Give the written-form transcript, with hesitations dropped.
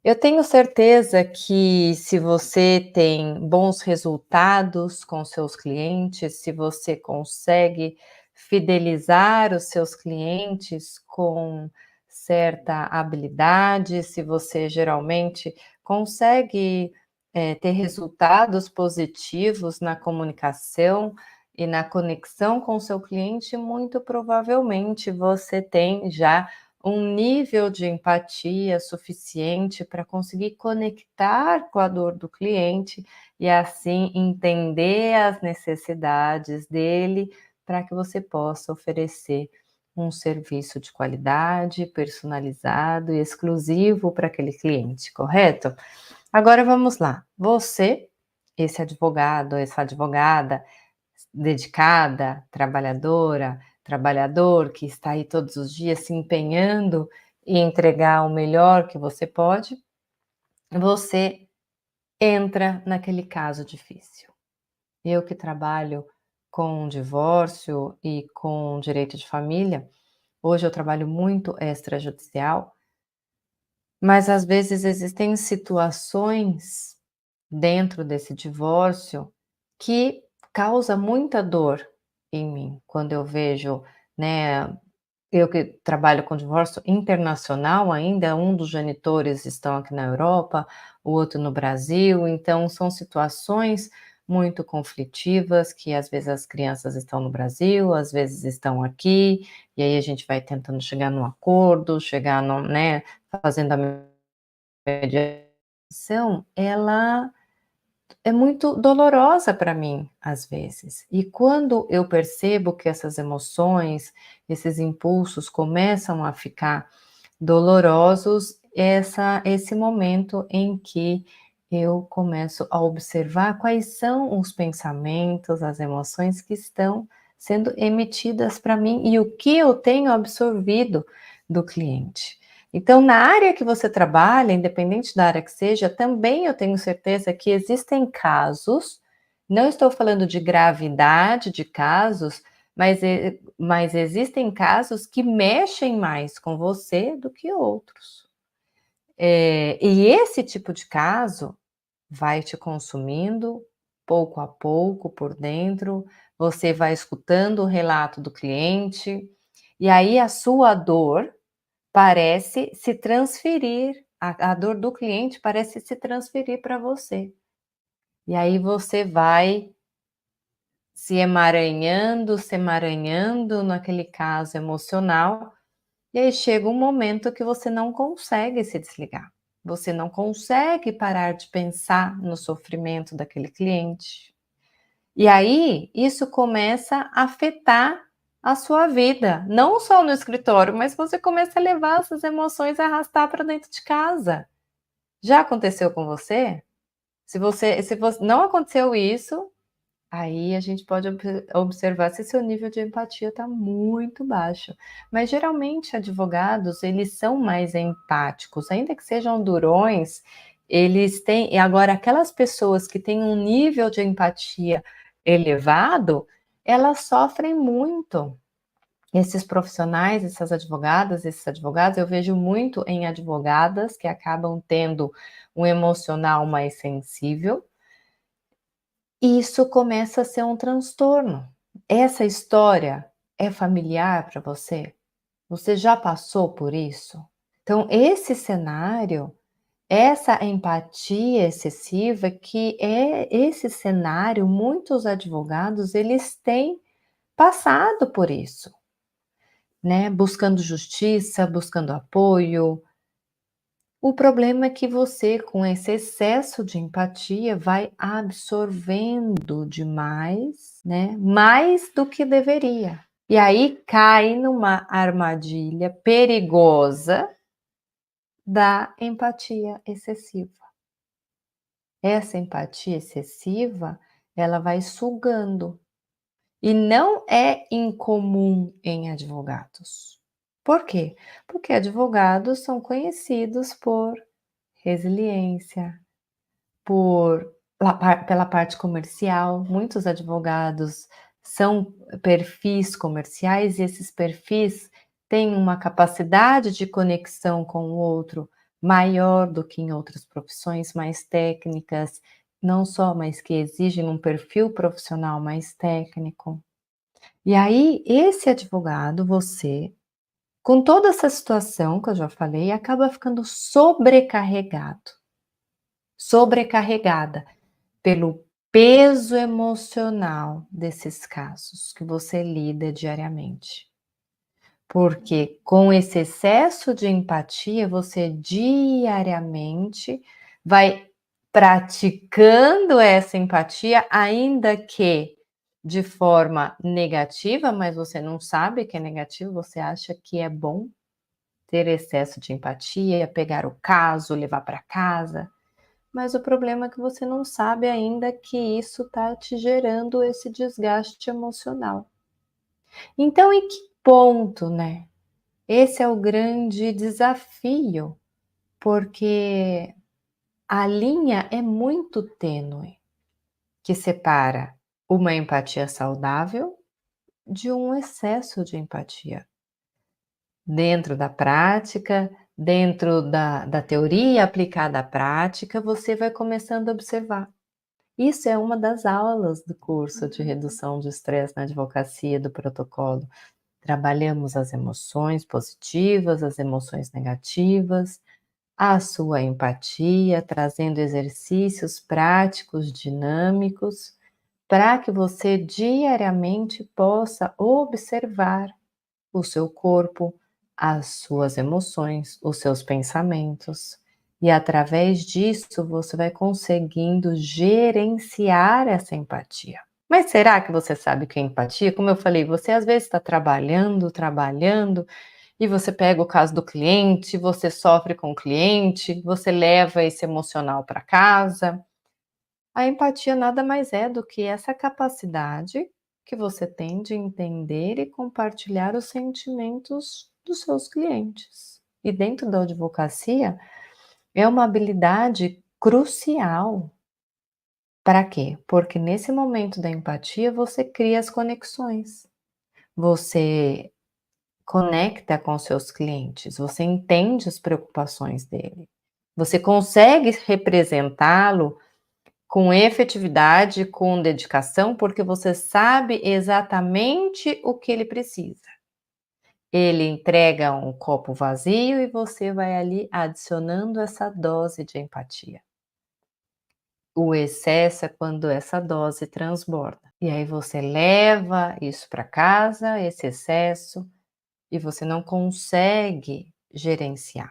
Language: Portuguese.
Eu tenho certeza que se você tem bons resultados com seus clientes, se você consegue fidelizar os seus clientes com certa habilidade, se você geralmente consegue, ter resultados positivos na comunicação e na conexão com o seu cliente, muito provavelmente você tem já um nível de empatia suficiente para conseguir conectar com a dor do cliente e assim entender as necessidades dele, para que você possa oferecer um serviço de qualidade, personalizado e exclusivo para aquele cliente, correto? Agora vamos lá. Você, esse advogado, essa advogada dedicada, trabalhadora, trabalhador que está aí todos os dias se empenhando em entregar o melhor que você pode, você entra naquele caso difícil. Eu que trabalho com divórcio e com direito de família, hoje eu trabalho muito extrajudicial, mas às vezes existem situações dentro desse divórcio que causa muita dor em mim, quando eu vejo, né, eu que trabalho com divórcio internacional ainda, um dos genitores estão aqui na Europa, o outro no Brasil, então são situações muito conflitivas que às vezes as crianças estão no Brasil, às vezes estão aqui, e aí a gente vai tentando chegar num acordo, chegar num, né, fazendo a mediação, ela é muito dolorosa para mim, às vezes. E quando eu percebo que essas emoções, esses impulsos começam a ficar dolorosos, esse momento em que eu começo a observar quais são os pensamentos, as emoções que estão sendo emitidas para mim e o que eu tenho absorvido do cliente. Então, na área que você trabalha, independente da área que seja, também eu tenho certeza que existem casos, não estou falando de gravidade de casos, mas existem casos que mexem mais com você do que outros. E esse tipo de caso vai te consumindo pouco a pouco por dentro, você vai escutando o relato do cliente, e aí a sua dor parece se transferir, a dor do cliente parece se transferir para você. E aí você vai se emaranhando naquele caso emocional, e aí chega um momento que você não consegue se desligar. Você não consegue parar de pensar no sofrimento daquele cliente. E aí, isso começa a afetar a sua vida, não só no escritório, mas você começa a levar essas emoções a arrastar para dentro de casa. Já aconteceu com você? Se você não aconteceu isso, aí a gente pode observar se seu nível de empatia está muito baixo. Mas geralmente advogados, eles são mais empáticos, ainda que sejam durões, eles têm. E agora, aquelas pessoas que têm um nível de empatia elevado, elas sofrem muito. Esses profissionais, essas advogadas, esses advogados, eu vejo muito em advogadas que acabam tendo um emocional mais sensível, e isso começa a ser um transtorno. Essa história é familiar para você? Você já passou por isso? Então, esse cenário, essa empatia excessiva, que é esse cenário, muitos advogados, eles têm passado por isso, né? Buscando justiça, buscando apoio. O problema é que você, com esse excesso de empatia, vai absorvendo demais, né? Mais do que deveria. E aí cai numa armadilha perigosa da empatia excessiva. Essa empatia excessiva, ela vai sugando. E não é incomum em advogados. Por quê? Porque advogados são conhecidos por resiliência, pela parte comercial. Muitos advogados são perfis comerciais e esses perfis têm uma capacidade de conexão com o outro maior do que em outras profissões mais técnicas, não só, mas que exigem um perfil profissional mais técnico. E aí, esse advogado, você, com toda essa situação que eu já falei, acaba ficando sobrecarregado, sobrecarregada pelo peso emocional desses casos que você lida diariamente. Porque com esse excesso de empatia, você diariamente vai praticando essa empatia, ainda que de forma negativa, mas você não sabe que é negativo, você acha que é bom ter excesso de empatia, pegar o caso, levar para casa, mas o problema é que você não sabe ainda que isso está te gerando esse desgaste emocional. Então, em que ponto, né? Esse é o grande desafio, porque a linha é muito tênue que separa uma empatia saudável de um excesso de empatia. Dentro da prática, dentro da teoria aplicada à prática, você vai começando a observar. Isso é uma das aulas do curso de redução do estresse na advocacia do protocolo. Trabalhamos as emoções positivas, as emoções negativas, a sua empatia, trazendo exercícios práticos, dinâmicos, para que você diariamente possa observar o seu corpo, as suas emoções, os seus pensamentos. E através disso você vai conseguindo gerenciar essa empatia. Mas será que você sabe o que é empatia? Como eu falei, você às vezes está trabalhando, trabalhando, e você pega o caso do cliente, você sofre com o cliente, você leva esse emocional para casa. A empatia nada mais é do que essa capacidade que você tem de entender e compartilhar os sentimentos dos seus clientes. E dentro da advocacia, é uma habilidade crucial. Para quê? Porque nesse momento da empatia você cria as conexões. Você conecta com seus clientes, você entende as preocupações dele. Você consegue representá-lo com efetividade, com dedicação, porque você sabe exatamente o que ele precisa. Ele entrega um copo vazio e você vai ali adicionando essa dose de empatia. O excesso é quando essa dose transborda. E aí você leva isso para casa, esse excesso, e você não consegue gerenciar.